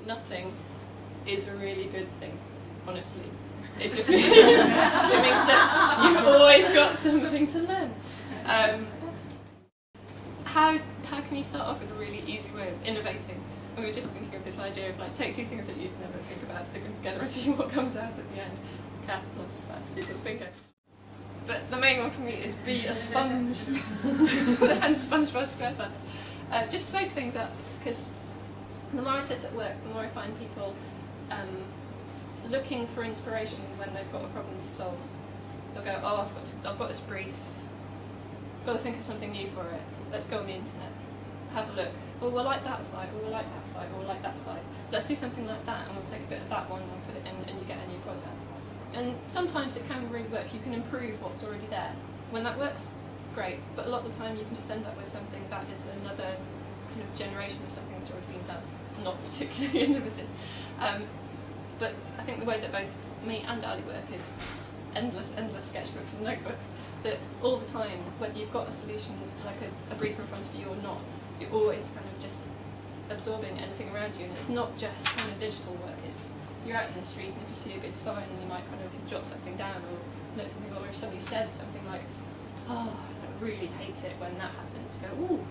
nothing is a really good thing, honestly. It just means, it means that you've always got something to learn. How can you start off with a really easy way of innovating? We were just thinking of this idea of like, take two things that you'd never think about, stick them together and see what comes out at the end. Cat plus fast equals bingo. But the main one for me is be a sponge. And SpongeBob SquarePants. Just soak things up, because the more I sit at work, the more I find people looking for inspiration when they've got a problem to solve. They'll go, oh, I've got this brief, got to think of something new for it. Let's go on the internet, have a look. Oh, we'll like that side, or we'll like that side, or we'll like that side. Let's do something like that, and we'll take a bit of that one and put it in, and you get a new product. And sometimes it can really work. You can improve what's already there. When that works, great. But a lot of the time, you can just end up with something that is another kind of generation of something that's already been done, not particularly innovative. But I think the way that both me and Ali work is endless sketchbooks and notebooks, that all the time, whether you've got a solution, like a brief in front of you or not, you're always kind of just absorbing anything around you. And it's not just kind of digital work, it's you're out in the street, and if you see a good sign, you might kind of jot something down or note something, or if somebody said something like, oh, I really hate it when that happens, you go, ooh,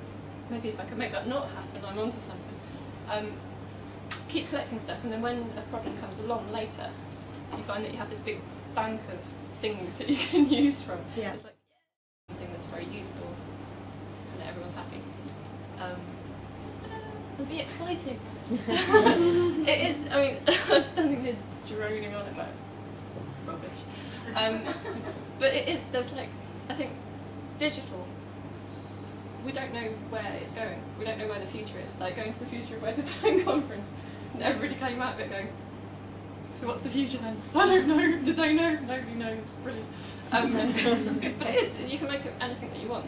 maybe if I can make that not happen, I'm onto something. Keep collecting stuff, and then when a problem comes along later, you find that you have this big bank of things that you can use from. Yeah. It's like something that's very useful, and that everyone's happy. And be excited. It is, I mean, I'm standing here droning on about rubbish. But it is, there's like, I think, digital, we don't know where it's going. We don't know where the future is. Like going to the Future of Web Design conference, and everybody came out of it going, so what's the future then? I don't know. Did they know? Nobody knows. Brilliant. But it is. You can make it anything that you want.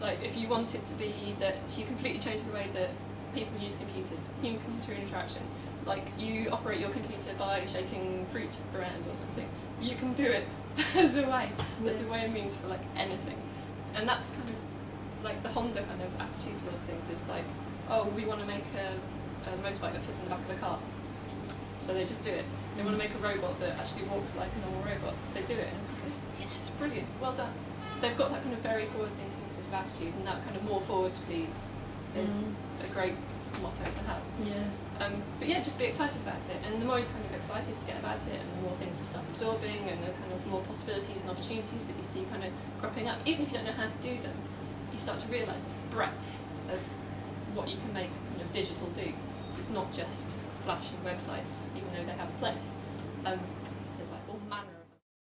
Like if you want it to be that you completely change the way that people use computers, human-computer interaction. Like you operate your computer by shaking fruit around or something. You can do it. There's a way. There's a way and means for like anything. And that's kind of like the Honda kind of attitude towards things is like, oh, we want to make a motorbike that fits in the back of a car. So they just do it. They want to make a robot that actually walks like a normal robot. They do it, and it's, yes, brilliant, well done. They've got that kind of very forward-thinking sort of attitude, and that kind of more forwards, please, is a great sort of motto to have. Yeah. But yeah, just be excited about it, and the more kind of excited you get about it, and the more things you start absorbing, and the kind of more possibilities and opportunities that you see kind of cropping up, even if you don't know how to do them, you start to realise this breadth of what you can make kind of digital do. So it's not just flashing websites, even though they have a place.